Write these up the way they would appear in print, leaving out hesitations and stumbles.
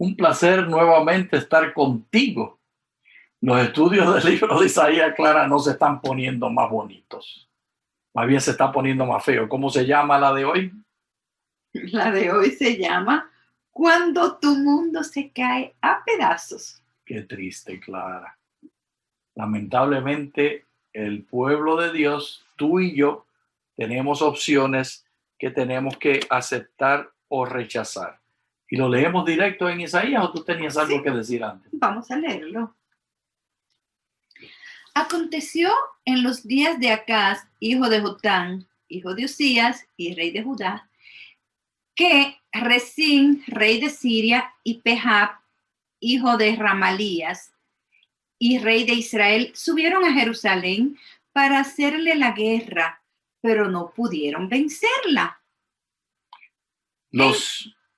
Un placer nuevamente estar contigo. Los estudios del libro de Isaías, Clara, no se están poniendo más bonitos. Más bien se está poniendo más feo. ¿Cómo se llama la de hoy? La de hoy se llama Cuando tu mundo se cae a pedazos. Qué triste, Clara. Lamentablemente, el pueblo de Dios, tú y yo, tenemos opciones que tenemos que aceptar o rechazar. ¿Y lo leemos directo en Isaías o tú tenías algo que decir antes? Vamos a leerlo. Aconteció en los días de Acaz, hijo de Jotán, hijo de Usías y rey de Judá, que Resín, rey de Siria, y Pehab, hijo de Ramalías y rey de Israel, subieron a Jerusalén para hacerle la guerra, pero no pudieron vencerla.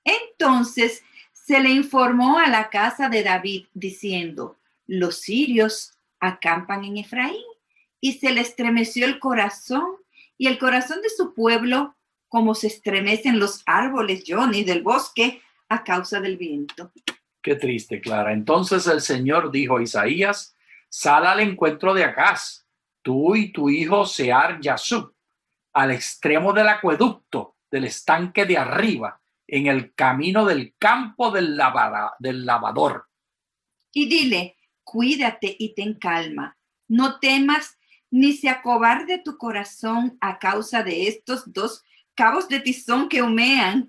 Entonces se le informó a la casa de David diciendo: los sirios acampan en Efraín, y se le estremeció el corazón y el corazón de su pueblo, como se estremecen los árboles Johnny del bosque a causa del viento. Qué triste, Clara. Entonces el Señor dijo a Isaías: sal al encuentro de Acaz, tú y tu hijo Sear Yasub, al extremo del acueducto, del estanque de arriba, en el camino del campo del lavador. Y dile: cuídate y ten calma, no temas ni se acobarde tu corazón a causa de estos dos cabos de tizón que humean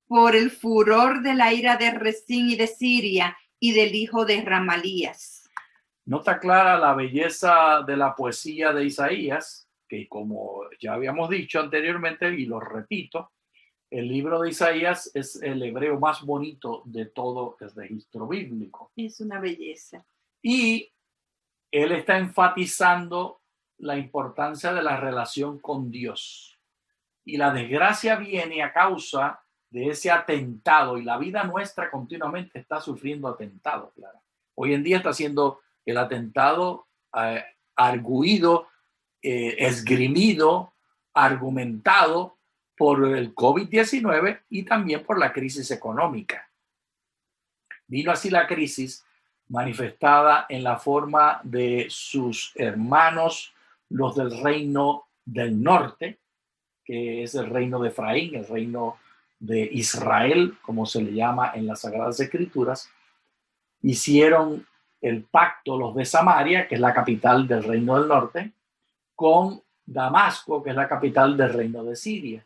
por el furor de la ira de Resín y de Siria y del hijo de Ramalías. Nota clara la belleza de la poesía de Isaías, que como ya habíamos dicho anteriormente y lo repito, el libro de Isaías es el hebreo más bonito de todo el registro bíblico. Es una belleza. Y él está enfatizando la importancia de la relación con Dios. Y la desgracia viene a causa de ese atentado, y la vida nuestra continuamente está sufriendo atentados, claro. Hoy en día está siendo el atentado arguido, esgrimido, argumentado por el COVID-19 y también por la crisis económica. Vino así la crisis manifestada en la forma de sus hermanos, los del reino del norte, que es el reino de Efraín, el reino de Israel, como se le llama en las Sagradas Escrituras. Hicieron el pacto los de Samaria, que es la capital del reino del norte, con Damasco, que es la capital del reino de Siria.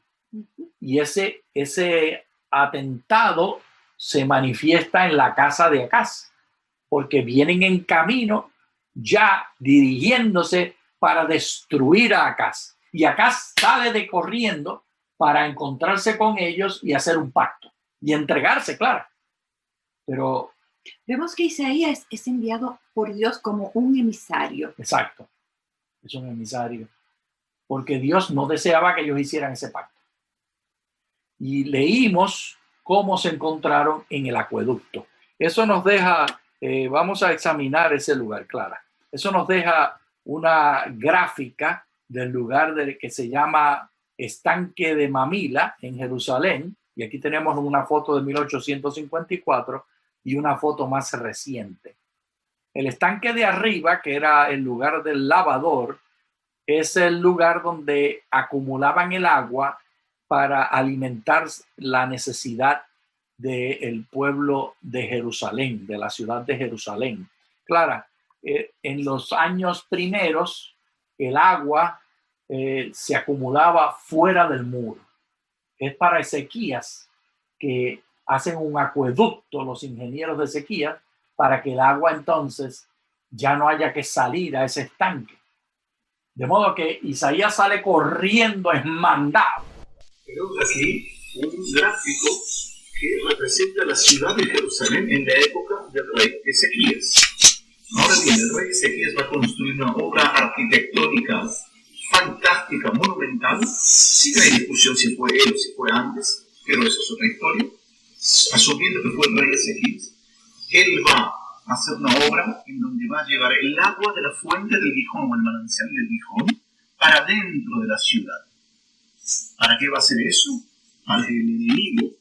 Y ese atentado se manifiesta en la casa de Acaz, porque vienen en camino ya dirigiéndose para destruir a Acaz. Y Acaz sale de corriendo para encontrarse con ellos y hacer un pacto y entregarse, claro. Pero vemos que Isaías es enviado por Dios como un emisario. Exacto, es un emisario, porque Dios no deseaba que ellos hicieran ese pacto. Y leímos cómo se encontraron en el acueducto. Eso nos deja, vamos a examinar ese lugar, Clara. Eso nos deja una gráfica del lugar que se llama Estanque de Mamila en Jerusalén. Y aquí tenemos una foto de 1854 y una foto más reciente. El estanque de arriba, que era el lugar del lavador, es el lugar donde acumulaban el agua para alimentar la necesidad del pueblo de Jerusalén, de la ciudad de Jerusalén. Clara, en los años primeros, el agua se acumulaba fuera del muro. Es para Ezequías que hacen un acueducto los ingenieros de Ezequías para que el agua entonces ya no haya que salir a ese estanque. De modo que Isaías sale corriendo esmandado. Tenemos aquí un gráfico que representa la ciudad de Jerusalén en la época del rey Ezequías. Ahora bien, el rey Ezequías va a construir una obra arquitectónica fantástica, monumental. Sí que hay discusión si fue él o si fue antes, pero eso es otra historia. Asumiendo que fue el rey Ezequías, él va a hacer una obra en donde va a llevar el agua de la fuente del Gijón o el manantial del Gijón para dentro de la ciudad. ¿Para qué va a hacer eso? Para que el enemigo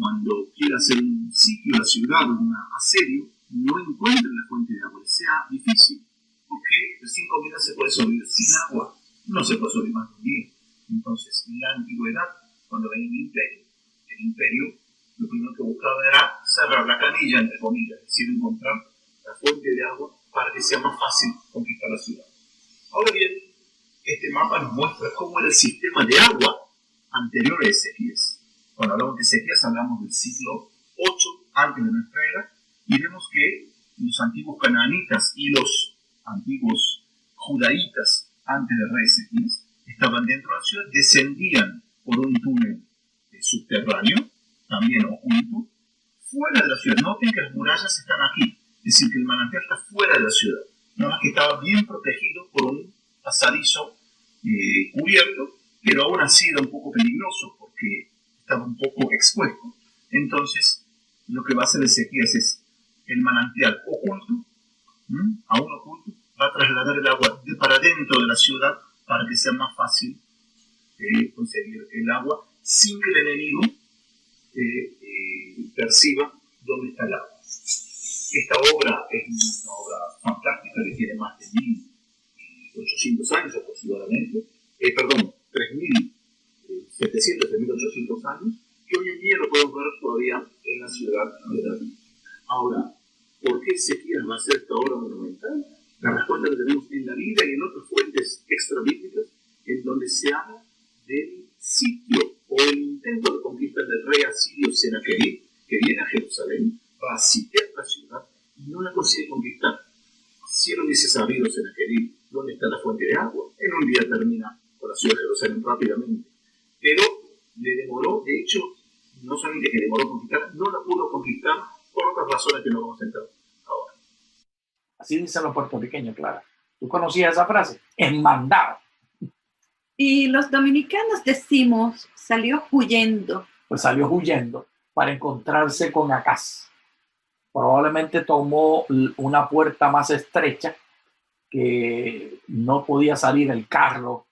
cuando quiere hacer un sitio a la ciudad o un asedio, no encuentre la fuente de agua, sea difícil, porque de 5 días se puede sobrevivir sin agua, no se puede sobrevivir más de un día. Entonces, en la antigüedad, cuando venía el imperio, lo primero que buscaba era cerrar la canilla, entre comillas, es decir, encontrar la fuente de agua para que sea más fácil conquistar la ciudad. Ahora bien, este mapa nos muestra cómo era el sistema de agua anterior a Ezequías. Cuando hablamos de Ezequías, hablamos del siglo 8 antes de nuestra era, y vemos que los antiguos canaanitas y los antiguos judaítas antes del rey Ezequías estaban dentro de la ciudad, descendían por un túnel subterráneo, también oculto, fuera de la ciudad. Noten que las murallas están aquí, es decir, que el manantial está fuera de la ciudad, nada más que estaba bien protegido por un pasadizo cubierto, pero aún así era un poco peligroso porque estaba un poco expuesto. Entonces, lo que va a hacer Ezequías es el manantial oculto, aún oculto, va a trasladar el agua para dentro de la ciudad para que sea más fácil conseguir el agua sin que el enemigo perciba dónde está el agua. Esta obra es una obra fantástica que tiene más de 1.800 años aproximadamente, 3.700, 3.800 años, que hoy en día lo podemos ver todavía en la ciudad de David. Ahora, ¿por qué Ezequías va a hacer esta obra monumental? La respuesta la tenemos en la Biblia y en otras fuentes extrabíblicas, en donde se habla del sitio o el intento de conquista del rey asirio Senaquerib, que viene a Jerusalén, va a sitiar la ciudad y no la consigue conquistar. Si él hubiese sabido Senaquerib dónde está la fuente de agua, en un día termina con la ciudad de Jerusalén rápidamente. Pero le demoró, de hecho, no solamente que demoró conquistar, no la pudo conquistar por otras razones que no vamos a entrar ahora. Así dicen los puertorriqueños, Clara. ¿Tú conocías esa frase? Enmandado. Y los dominicanos decimos, salió huyendo. Pues salió huyendo para encontrarse con Acaz. Probablemente tomó una puerta más estrecha que no podía salir el carro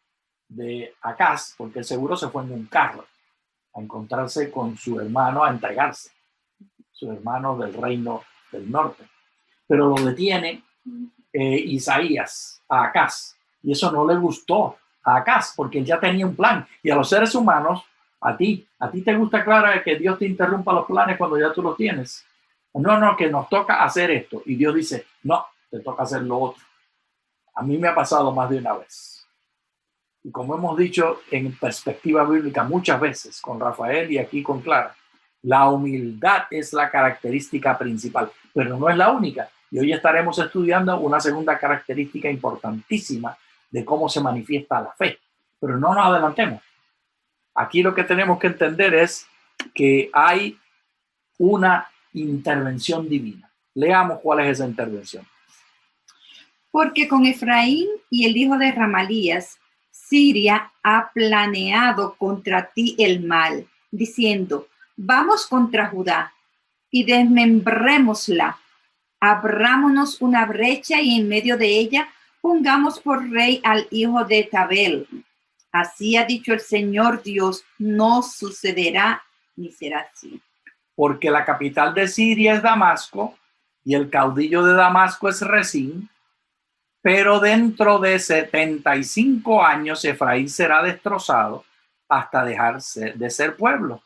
de Acaz, porque seguro se fue en un carro a encontrarse con su hermano, a entregarse, su hermano del reino del norte. Pero lo detiene Isaías a Acaz, y eso no le gustó a Acaz, porque él ya tenía un plan. Y a los seres humanos, a ti te gusta, Clara, que Dios te interrumpa los planes cuando ya tú los tienes. No, que nos toca hacer esto. Y Dios dice, no, te toca hacer lo otro. A mí me ha pasado más de una vez. Y como hemos dicho en perspectiva bíblica muchas veces con Rafael y aquí con Clara, la humildad es la característica principal, pero no es la única. Y hoy estaremos estudiando una segunda característica importantísima de cómo se manifiesta la fe. Pero no nos adelantemos. Aquí lo que tenemos que entender es que hay una intervención divina. Leamos cuál es esa intervención. Porque con Efraín y el hijo de Ramalías, Siria ha planeado contra ti el mal, diciendo, vamos contra Judá y desmembrémosla, abrámonos una brecha y en medio de ella pongamos por rey al hijo de Tabel. Así ha dicho el Señor Dios, no sucederá ni será así. Porque la capital de Siria es Damasco y el caudillo de Damasco es Resín, pero dentro de 75 años Efraín será destrozado hasta dejarse de ser pueblo.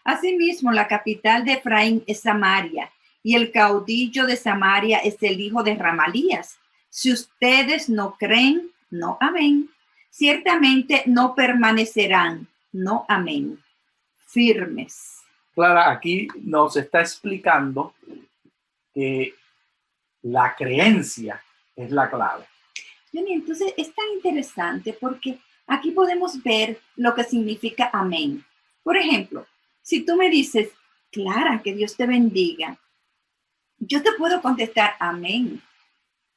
Asimismo, la capital de Efraín es Samaria y el caudillo de Samaria es el hijo de Ramalías. Si ustedes no creen, no amén. Ciertamente no permanecerán, no amén. Firmes. Clara, aquí nos está explicando que la creencia es la clave. Entonces es tan interesante porque aquí podemos ver lo que significa amén. Por ejemplo, si tú me dices, Clara, que Dios te bendiga, yo te puedo contestar amén,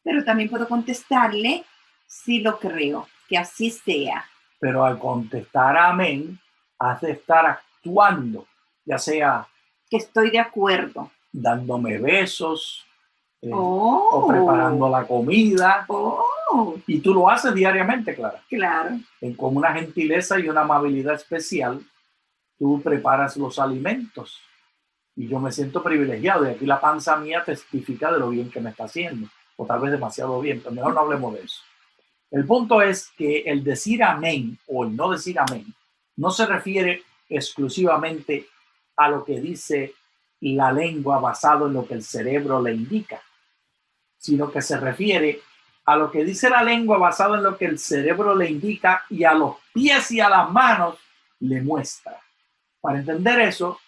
pero también puedo contestarle sí lo creo, que así sea. Pero al contestar amén, has de estar actuando, ya sea que estoy de acuerdo, dándome besos o preparando la comida. Y tú lo haces diariamente, Clara. Claro. Con una gentileza y una amabilidad especial, tú preparas los alimentos Y yo me siento privilegiado, y aquí la panza mía testifica de lo bien que me está haciendo, o tal vez demasiado bien, pero mejor no hablemos de eso. El punto es que el decir amén o el no decir amén no se refiere exclusivamente a lo que dice la lengua basado en lo que el cerebro le indica, sino que se refiere a lo que dice la lengua basado en lo que el cerebro le indica y a los pies y a las manos le muestra. Para entender eso,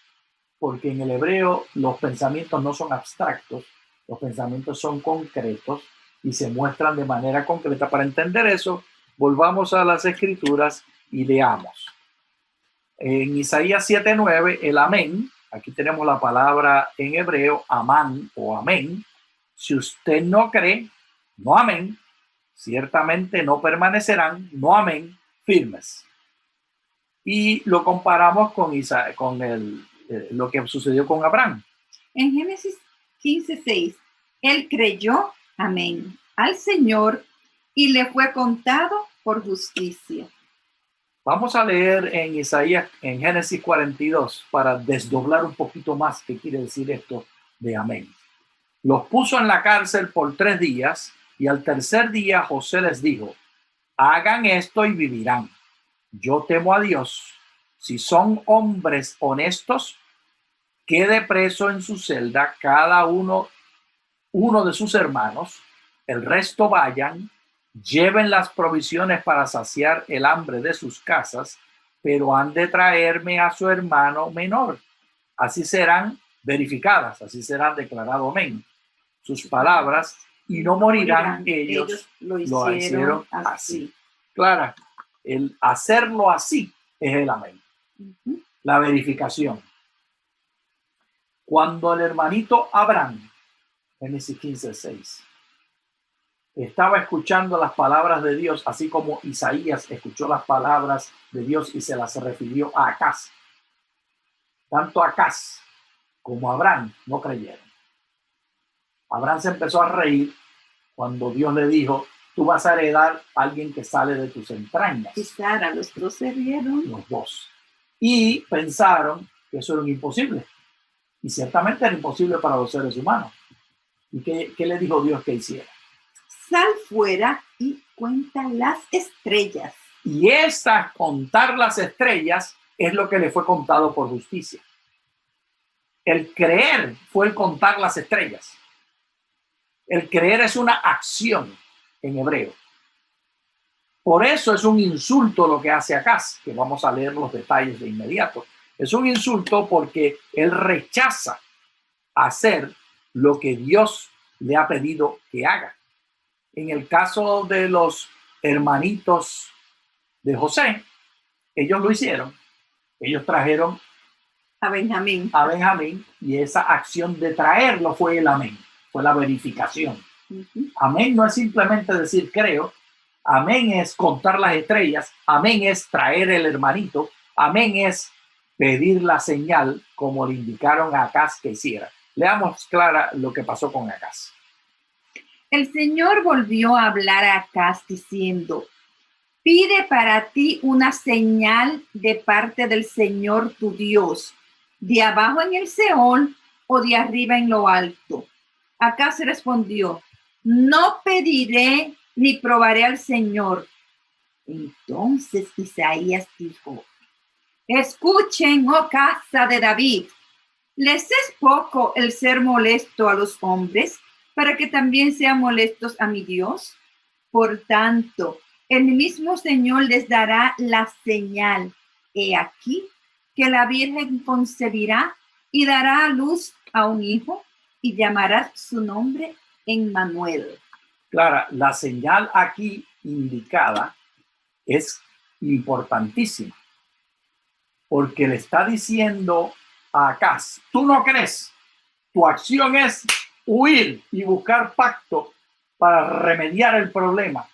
porque en el hebreo los pensamientos no son abstractos, los pensamientos son concretos y se muestran de manera concreta. Para entender eso, volvamos a las escrituras y leamos. En Isaías 7:9, el amén, aquí tenemos la palabra en hebreo, amán o amén. Si usted no cree, no amén, ciertamente no permanecerán, no amén, firmes. Y lo comparamos con lo que sucedió con Abraham. En Génesis 15:6, él creyó, amén, al Señor y le fue contado por justicia. Vamos a leer en Isaías, en Génesis 42, para desdoblar un poquito más qué quiere decir esto de amén. Los puso en la cárcel por 3 días y al tercer día José les dijo, hagan esto y vivirán. Yo temo a Dios. Si son hombres honestos, quede preso en su celda cada uno de sus hermanos, el resto vayan, lleven las provisiones para saciar el hambre de sus casas, pero han de traerme a su hermano menor. Así serán verificadas, así serán declarado amén sus palabras y no morirán. Ellos lo hicieron así. Clara, el hacerlo así es el amén. La verificación. Cuando el hermanito Abraham, Génesis 15:6, estaba escuchando las palabras de Dios, así como Isaías escuchó las palabras de Dios y se las refirió a Acaz, tanto Acaz como Abraham no creyeron. Abraham se empezó a reír cuando Dios le dijo, tú vas a heredar a alguien que sale de tus entrañas. Y Sara, los dos se rieron. Los dos. Y pensaron que eso era imposible. Y ciertamente era imposible para los seres humanos. ¿Y qué le dijo Dios que hiciera? Sal fuera y cuenta las estrellas. Y esa contar las estrellas es lo que le fue contado por justicia. El creer fue el contar las estrellas. El creer es una acción en hebreo. Por eso es un insulto lo que hace Acaz, que vamos a leer los detalles de inmediato. Es un insulto porque él rechaza hacer lo que Dios le ha pedido que haga. En el caso de los hermanitos de José, ellos lo hicieron. Ellos trajeron a Benjamín. Y esa acción de traerlo fue el amén, fue la verificación. Amén no es simplemente decir creo, amén es contar las estrellas, amén es traer el hermanito, amén es pedir la señal como le indicaron a Acaz que hiciera. Leamos Clara lo que pasó con Acaz. El Señor volvió a hablar a Acaz diciendo, pide para ti una señal de parte del Señor tu Dios, de abajo en el Seol o de arriba en lo alto. Acaz respondió, no pediré ni probaré al Señor. Entonces Isaías dijo, escuchen, oh casa de David, ¿les es poco el ser molesto a los hombres para que también sean molestos a mi Dios? Por tanto, el mismo Señor les dará la señal. He aquí que la Virgen concebirá y dará a luz a un hijo y llamará su nombre Emmanuel. Clara, la señal aquí indicada es importantísima porque le está diciendo a Acaz, tú no crees, tu acción es huir y buscar pacto para remediar el problema.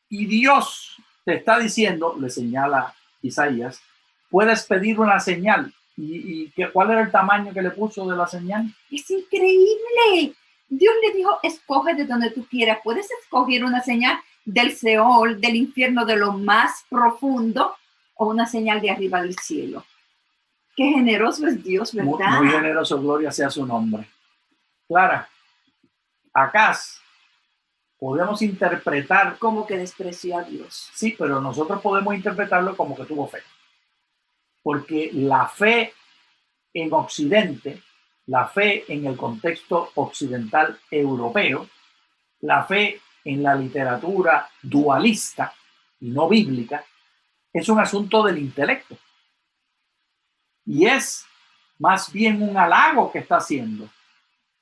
Y Dios te está diciendo, le señala Isaías, puedes pedir una señal. ¿Y cuál era el tamaño que le puso de la señal? Es increíble. Dios le dijo, escoge de donde tú quieras. Puedes escoger una señal del Seol, del infierno, de lo más profundo, o una señal de arriba del cielo. Qué generoso es Dios, Muy, ¿verdad? muy generoso, gloria sea su nombre. Clara, Acaz, podemos interpretar, Como que despreció a Dios. sí, pero nosotros podemos interpretarlo como que tuvo fe. Porque la fe en Occidente, la fe en el contexto occidental europeo, la fe en la literatura dualista y no bíblica, es un asunto del intelecto. Y es más bien un halago que está haciendo.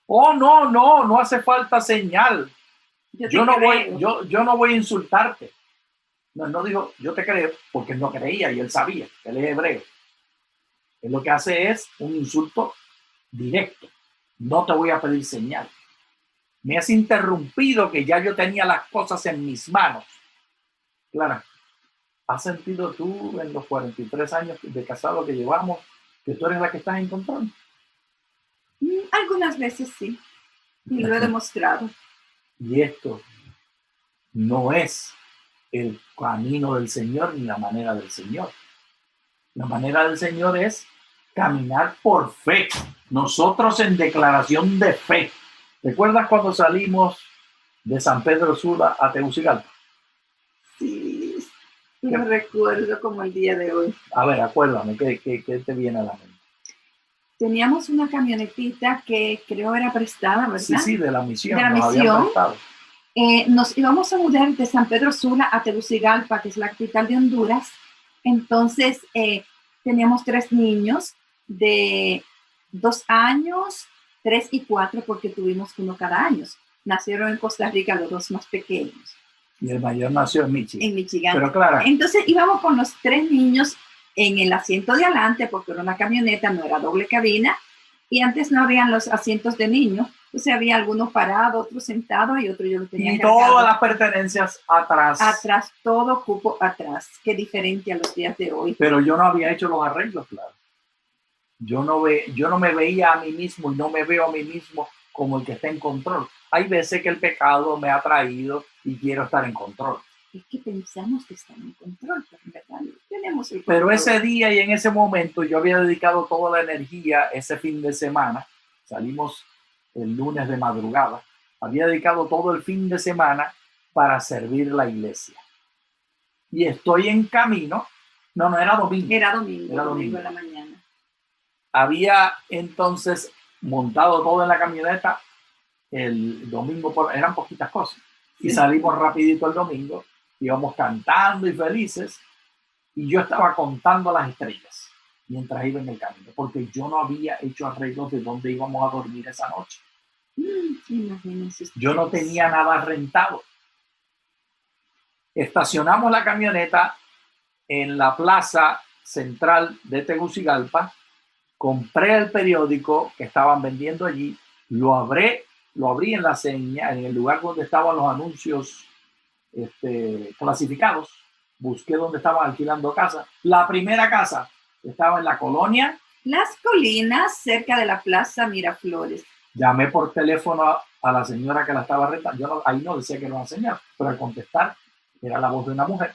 Oh, no hace falta señal. Yo no voy a insultarte. No dijo, yo te creo, porque él no creía y él sabía, él es hebreo. Él lo que hace es un insulto directo. No te voy a pedir señal. Me has interrumpido que ya yo tenía las cosas en mis manos. Clara, ¿has sentido tú en los 43 años de casado que llevamos que tú eres la que estás en control? Algunas veces sí, y lo he demostrado. Y esto no es el camino del Señor ni la manera del Señor. La manera del Señor es caminar por fe. Nosotros en declaración de fe. ¿Recuerdas cuando salimos de San Pedro Sula a Tegucigalpa? Sí, lo recuerdo como el día de hoy. A ver, acuérdame, ¿qué te viene a la mente? Teníamos una camionetita que creo era prestada, ¿verdad? Sí, de la misión. De la nos misión. habían prestado. Nos íbamos a mudar de San Pedro Sula a Tegucigalpa, que es la capital de Honduras. Entonces, teníamos 3 niños de 2 años, 3 y 4, porque tuvimos uno cada año. Nacieron en Costa Rica los 2 más pequeños. Y el mayor nació en Michigan. En Michigan. Pero Clara. Entonces íbamos con los 3 niños en el asiento de adelante, porque era una camioneta, no era doble cabina, y antes no habían los asientos de niños. Entonces había algunos parados, otros sentados y otros yo lo tenía Y cargado. todas las pertenencias atrás. Atrás, todo cupo atrás. Qué diferente a los días de hoy. Pero yo no había hecho los arreglos, claro. Yo no me veía a mí mismo y no me veo a mí mismo como el que está en control. Hay veces que el pecado me ha traído y quiero estar en control. Es que pensamos que estamos en control, pero en verdad no tenemos el control. Pero ese día y en ese momento yo había dedicado toda la energía ese fin de semana. Salimos el lunes de madrugada. Había dedicado todo el fin de semana para servir la iglesia. Y estoy en camino. No, era domingo. Era domingo en la mañana. Había entonces montado todo en la camioneta el domingo, eran poquitas cosas. Y salimos rapidito el domingo, íbamos cantando y felices, y yo estaba contando las estrellas mientras iba en el camino, porque yo no había hecho arreglos de dónde íbamos a dormir esa noche. Yo no tenía nada rentado. Estacionamos la camioneta en la plaza central de Tegucigalpa, compré el periódico que estaban vendiendo allí, lo abrí en la señal, en el lugar donde estaban los anuncios clasificados, busqué donde estaban alquilando casas. La primera casa estaba en la colonia Las Colinas, cerca de la Plaza Miraflores. Llamé por teléfono a la señora que la estaba rentando. Ahí no decía que era una señora, pero al contestar era la voz de una mujer.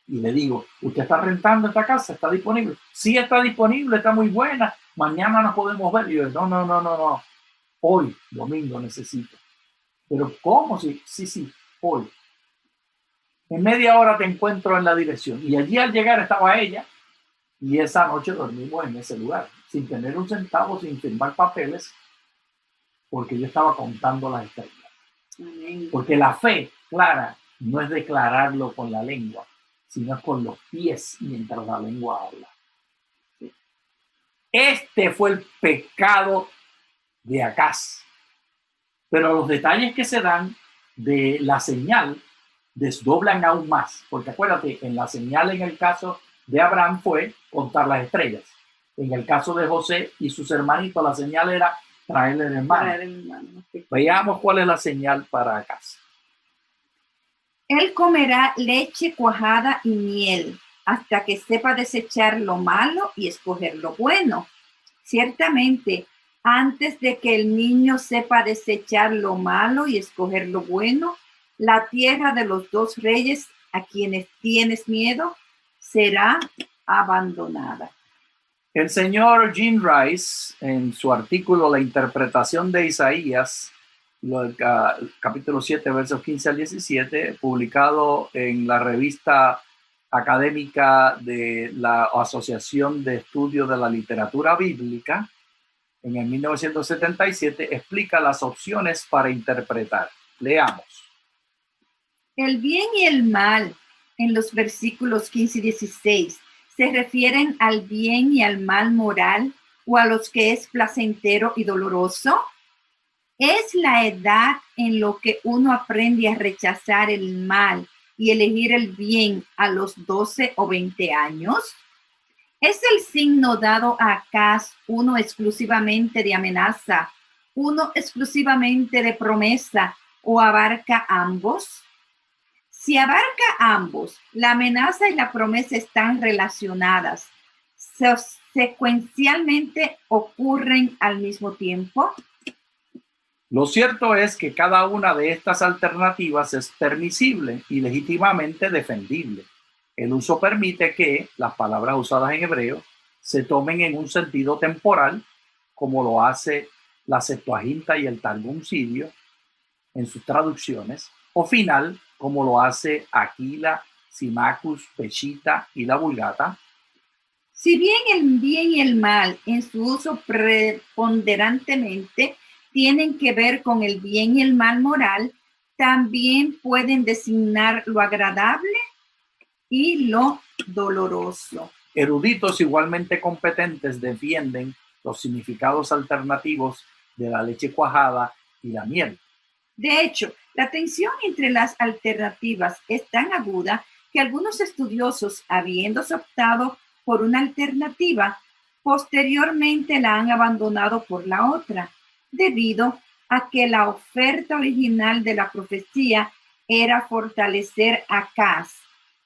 Y le digo, ¿usted está rentando esta casa? ¿Está disponible? Sí, está disponible, está muy buena. Mañana nos podemos ver. Y yo, no. Hoy, domingo, necesito. Pero ¿cómo? Sí, hoy. En media hora te encuentro en la dirección. Y allí al llegar estaba ella. Y esa noche dormimos en ese lugar, sin tener un centavo, sin firmar papeles, porque yo estaba contando las estrellas. Amén. Porque la fe, Clara, no es declararlo con la lengua, sino es con los pies mientras la lengua habla. Este fue el pecado de Acaz. Pero los detalles que se dan de la señal desdoblan aún más. Porque acuérdate, en la señal en el caso de Abraham fue contar las estrellas. En el caso de José y sus hermanitos, la señal era traerle el hermano. Veamos cuál es la señal para Acaz. Él comerá leche cuajada y miel, hasta que sepa desechar lo malo y escoger lo bueno. Ciertamente, antes de que el niño sepa desechar lo malo y escoger lo bueno, la tierra de los 2 reyes a quienes tienes miedo será abandonada. El señor Jim Rice, en su artículo La interpretación de Isaías, capítulo 7, versos 15 al 17, publicado en la revista académica de la Asociación de Estudio de la Literatura Bíblica, en el 1977, explica las opciones para interpretar. Leamos. El bien y el mal, en los versículos 15 y 16, se refieren al bien y al mal moral o a los que es placentero y doloroso. ¿Es la edad en lo que uno aprende a rechazar el mal y elegir el bien a los 12 o 20 años? ¿Es el signo dado a Acaz uno exclusivamente de amenaza, uno exclusivamente de promesa o abarca ambos? Si abarca ambos, la amenaza y la promesa están relacionadas. ¿Secuencialmente ocurren al mismo tiempo? Lo cierto es que cada una de estas alternativas es permisible y legítimamente defendible. El uso permite que las palabras usadas en hebreo se tomen en un sentido temporal, como lo hace la Septuaginta y el Targum sirio en sus traducciones, o final, como lo hace Aquila, Symmachus, Peshitta y la Vulgata. Si bien y el mal en su uso preponderantemente tienen que ver con el bien y el mal moral, también pueden designar lo agradable y lo doloroso. Eruditos igualmente competentes defienden los significados alternativos de la leche cuajada y la miel. De hecho, la tensión entre las alternativas es tan aguda que algunos estudiosos, habiéndose optado por una alternativa, posteriormente la han abandonado por la otra, debido a que la oferta original de la profecía era fortalecer a Acaz,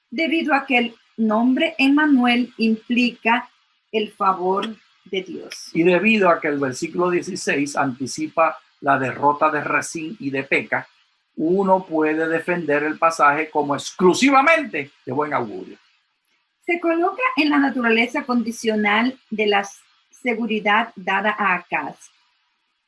debido a que el nombre Emmanuel implica el favor de Dios. Y debido a que el versículo 16 anticipa la derrota de Resín y de Peca, uno puede defender el pasaje como exclusivamente de buen augurio. Se coloca en la naturaleza condicional de la seguridad dada a Acaz.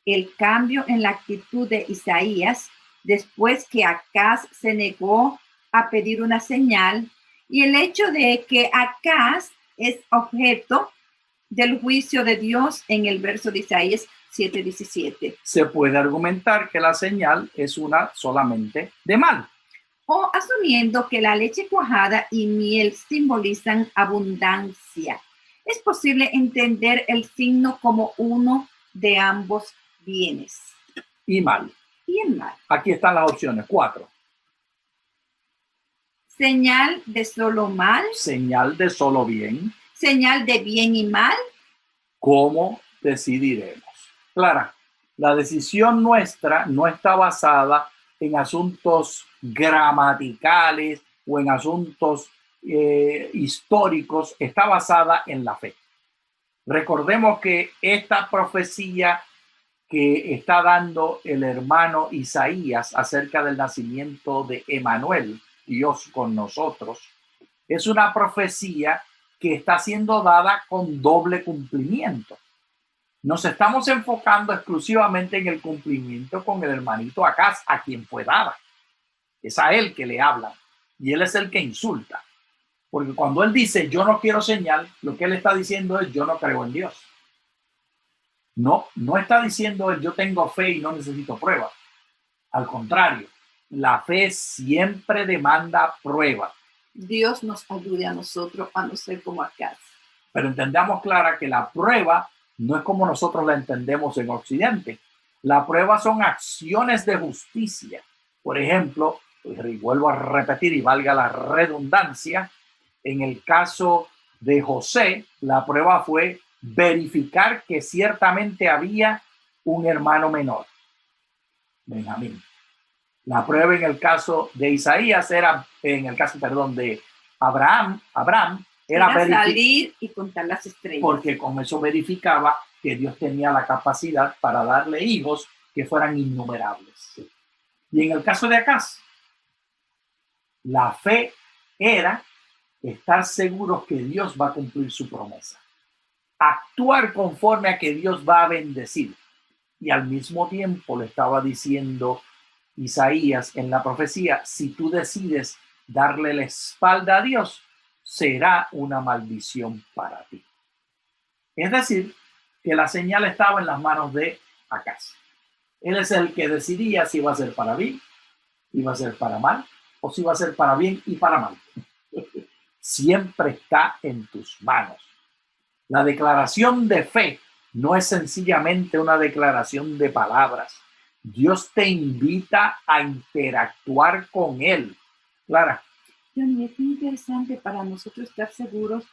El cambio en la actitud de Isaías, después que Acaz se negó a pedir una señal, y el hecho de que Acaz es objeto del juicio de Dios en el verso de Isaías 7:17. Se puede argumentar que la señal es una solamente de mal. O asumiendo que la leche cuajada y miel simbolizan abundancia. Es posible entender el signo como uno de ambos bienes. Y mal. Y el mal. Aquí están las opciones, 4. Señal de solo mal. Señal de solo bien. Señal de bien y mal. ¿Cómo decidiremos? Clara, la decisión nuestra no está basada en asuntos gramaticales o en asuntos históricos, está basada en la fe. Recordemos que esta profecía que está dando el hermano Isaías acerca del nacimiento de Emmanuel, Dios con nosotros, es una profecía que está siendo dada con doble cumplimiento. Nos estamos enfocando exclusivamente en el cumplimiento con el hermanito Acaz, a quien fue dada. Es a él que le hablan y él es el que insulta. Porque cuando él dice yo no quiero señal, lo que él está diciendo es yo no creo en Dios. No está diciendo él yo tengo fe y no necesito prueba. Al contrario, la fe siempre demanda prueba. Dios nos ayude a nosotros a no ser como Acaz. Pero entendamos, Clara, que la prueba no es como nosotros la entendemos en Occidente. La prueba son acciones de justicia. Por ejemplo, y vuelvo a repetir y valga la redundancia, en el caso de José, la prueba fue verificar que ciertamente había un hermano menor, Benjamín. La prueba en el caso de Isaías era, en el caso, de Abraham era salir y contar las estrellas. Porque con eso verificaba que Dios tenía la capacidad para darle hijos que fueran innumerables. Y en el caso de Acaz, la fe era estar seguros que Dios va a cumplir su promesa. actuar conforme a que Dios va a bendecir. Y al mismo tiempo le estaba diciendo Isaías en la profecía, si tú decides darle la espalda a Dios, será una maldición para ti. Es decir, que la señal estaba en las manos de Acaz. Él es el que decidía si iba a ser para bien, iba a ser para mal, o si iba a ser para bien y para mal. Siempre está en tus manos. La declaración de fe no es sencillamente una declaración de palabras. Dios te invita a interactuar con Él. Clara. Johnny, es muy interesante para nosotros estar seguros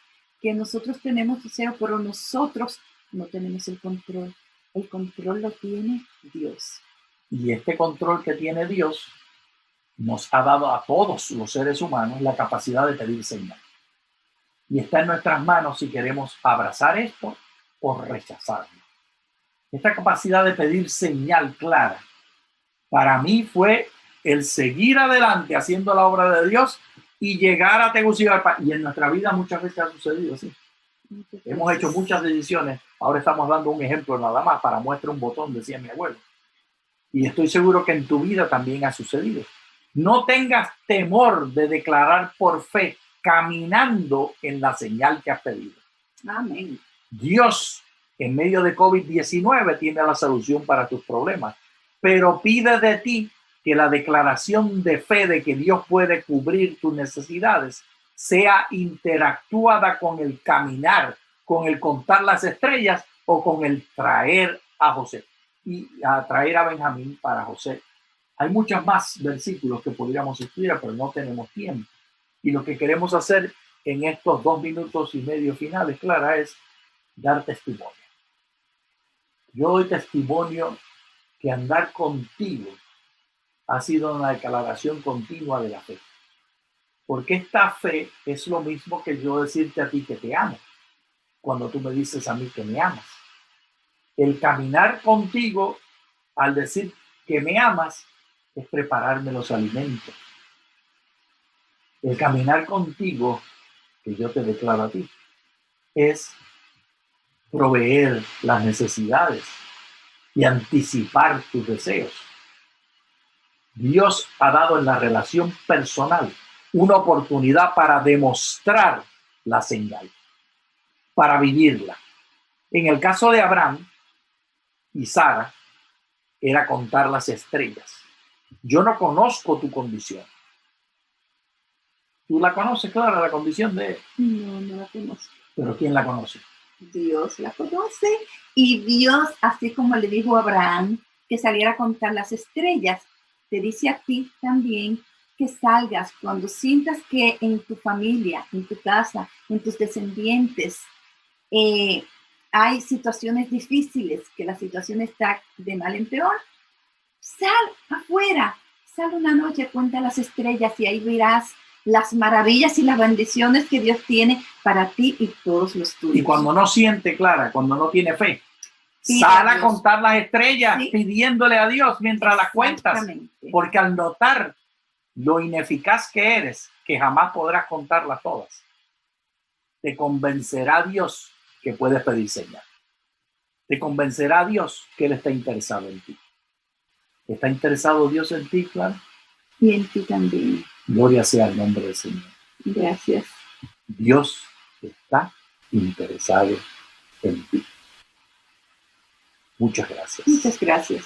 que nosotros tenemos deseo, pero nosotros no tenemos el control. El control lo tiene Dios. Y este control que tiene Dios nos ha dado a todos los seres humanos la capacidad de pedir señal. Y está en nuestras manos si queremos abrazar esto o rechazarlo. Esta capacidad de pedir señal clara, para mí fue el seguir adelante haciendo la obra de Dios y llegar a Tegucigalpa. Y en nuestra vida muchas veces ha sucedido así. Hemos hecho muchas decisiones. Ahora estamos dando un ejemplo nada más para muestra un botón, decía mi abuelo. Y estoy seguro que en tu vida también ha sucedido. No tengas temor de declarar por fe, caminando en la señal que has pedido. Amén. Dios, en medio de COVID-19, tiene la solución para tus problemas, pero pide de ti que la declaración de fe de que Dios puede cubrir tus necesidades sea interactuada con el caminar, con el contar las estrellas o con el traer a José y a traer a Benjamín para José. Hay muchos más versículos que podríamos estudiar, pero no tenemos tiempo. Y lo que queremos hacer en estos 2 minutos y medio finales, Clara, es dar testimonio. Yo doy testimonio que andar contigo ha sido una declaración continua de la fe. Porque esta fe es lo mismo que yo decirte a ti que te amo, cuando tú me dices a mí que me amas. El caminar contigo, al decir que me amas, es prepararme los alimentos. El caminar contigo, que yo te declaro a ti, es proveer las necesidades y anticipar tus deseos. Dios ha dado en la relación personal una oportunidad para demostrar la señal, para vivirla. En el caso de Abraham y Sara, era contar las estrellas. Yo no conozco tu condición. ¿Tú la conoces, Clara, la condición de él? No, no la conozco. ¿Pero quién la conoce? Dios la conoce. Y Dios, así como le dijo a Abraham que saliera a contar las estrellas, te dice a ti también que salgas cuando sientas que en tu familia, en tu casa, en tus descendientes, hay situaciones difíciles, que la situación está de mal en peor. Sal afuera, sal una noche, cuenta las estrellas y ahí verás las maravillas y las bendiciones que Dios tiene para ti y todos los tuyos. Y cuando no siente, Clara, cuando no tiene fe, sal a contar las estrellas, ¿sí? Pidiéndole a Dios mientras las cuentas. Porque al notar lo ineficaz que eres, que jamás podrás contarlas todas, te convencerá Dios que puedes pedir señal. Te convencerá Dios que Él está interesado en ti. ¿Está interesado Dios en ti, Clara? Y en ti también. Gloria sea el nombre del Señor. Gracias. Dios está interesado en ti. Muchas gracias. Muchas gracias.